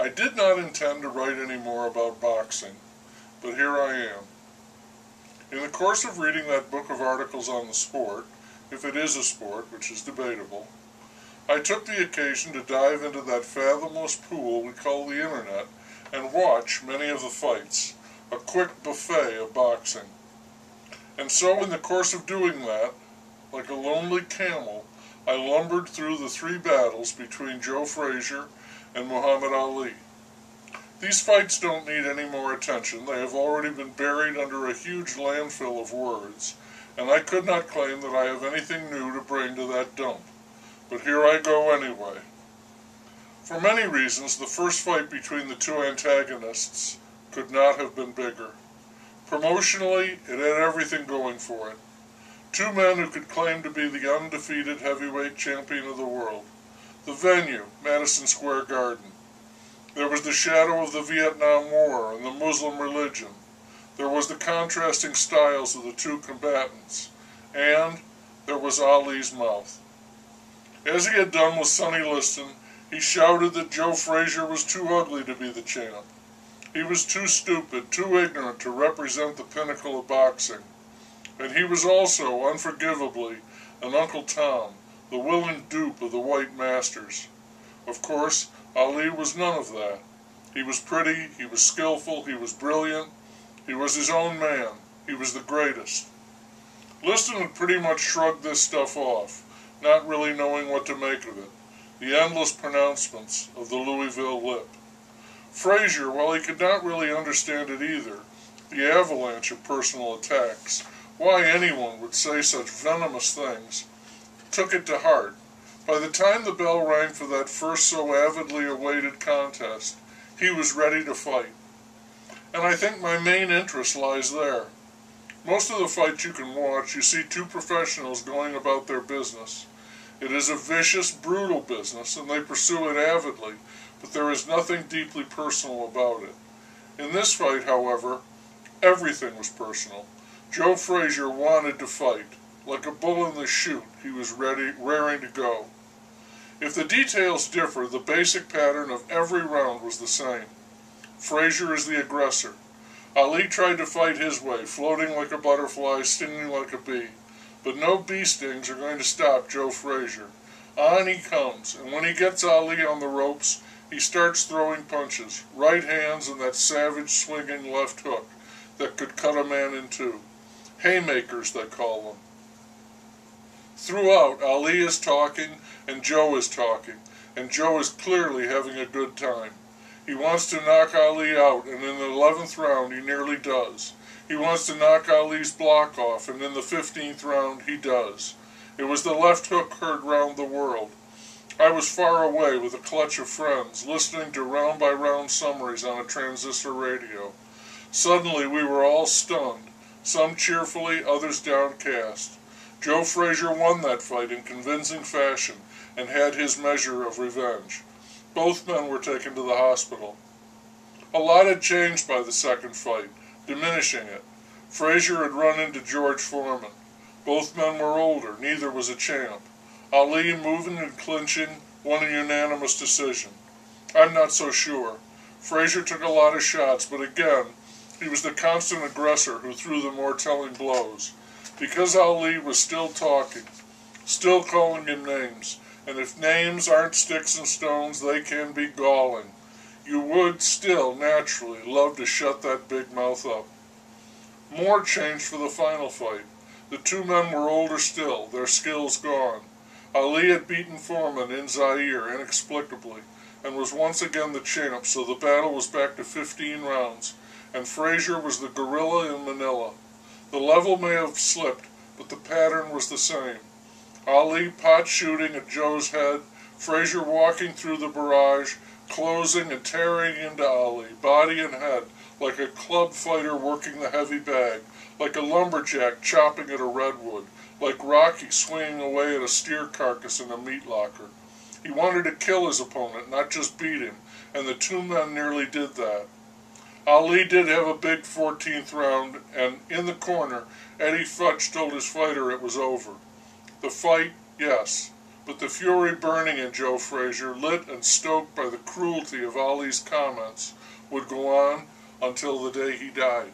I did not intend to write any more about boxing, but here I am. In the course of reading that book of articles on the sport, if it is a sport, which is debatable, I took the occasion to dive into that fathomless pool we call the internet and watch many of the fights, a quick buffet of boxing. And so in the course of doing that, like a lonely camel, I lumbered through the 3 battles between Joe Frazier and Muhammad Ali. These fights don't need any more attention. They have already been buried under a huge landfill of words, and I could not claim that I have anything new to bring to that dump. But here I go anyway. For many reasons, the first fight between the 2 antagonists could not have been bigger. Promotionally, it had everything going for it. 2 men who could claim to be the undefeated heavyweight champion of the world. The venue, Madison Square Garden. There was the shadow of the Vietnam War and the Muslim religion. There was the contrasting styles of the 2 combatants. And there was Ali's mouth. As he had done with Sonny Liston, he shouted that Joe Frazier was too ugly to be the champ. He was too stupid, too ignorant to represent the pinnacle of boxing. And he was also, unforgivably, an Uncle Tom, the willing dupe of the white masters. Of course, Ali was none of that. He was pretty, he was skillful, he was brilliant, he was his own man, he was the greatest. Liston had pretty much shrugged this stuff off, not really knowing what to make of it, the endless pronouncements of the Louisville lip. Frazier, while he could not really understand it either, the avalanche of personal attacks, why anyone would say such venomous things, took it to heart. By the time the bell rang for that first so avidly awaited contest, he was ready to fight. And I think my main interest lies there. Most of the fights you can watch, you see 2 professionals going about their business. It is a vicious, brutal business, and they pursue it avidly, but there is nothing deeply personal about it. In this fight, however, everything was personal. Joe Frazier wanted to fight. Like a bull in the chute, he was raring to go. If the details differ, the basic pattern of every round was the same. Frazier is the aggressor. Ali tried to fight his way, floating like a butterfly, stinging like a bee. But no bee stings are going to stop Joe Frazier. On he comes, and when he gets Ali on the ropes, he starts throwing punches, right hands and that savage swinging left hook that could cut a man in 2. Haymakers, they call them. Throughout, Ali is talking and Joe is talking, and Joe is clearly having a good time. He wants to knock Ali out, and in the 11th round he nearly does. He wants to knock Ali's block off, and in the 15th round he does. It was the left hook heard round the world. I was far away with a clutch of friends, listening to round-by-round summaries on a transistor radio. Suddenly we were all stunned, some cheerfully, others downcast. Joe Frazier won that fight in convincing fashion and had his measure of revenge. Both men were taken to the hospital. A lot had changed by the second fight, diminishing it. Frazier had run into George Foreman. Both men were older, neither was a champ. Ali, moving and clinching, won a unanimous decision. I'm not so sure. Frazier took a lot of shots, but again, he was the constant aggressor who threw the more telling blows. Because Ali was still talking, still calling him names, and if names aren't sticks and stones, they can be galling. You would still, naturally, love to shut that big mouth up. More changed for the final fight. The 2 men were older still, their skills gone. Ali had beaten Foreman in Zaire inexplicably, and was once again the champ, so the battle was back to 15 rounds, and Frazier was the gorilla in Manila. The level may have slipped, but the pattern was the same. Ali pot shooting at Joe's head, Frazier walking through the barrage, closing and tearing into Ali, body and head, like a club fighter working the heavy bag, like a lumberjack chopping at a redwood, like Rocky swinging away at a steer carcass in a meat locker. He wanted to kill his opponent, not just beat him, and the 2 men nearly did that. Ali did have a big 14th round, and in the corner, Eddie Futch told his fighter it was over. The fight, yes, But the fury burning in Joe Frazier, lit and stoked by the cruelty of Ali's comments, would go on until the day he died.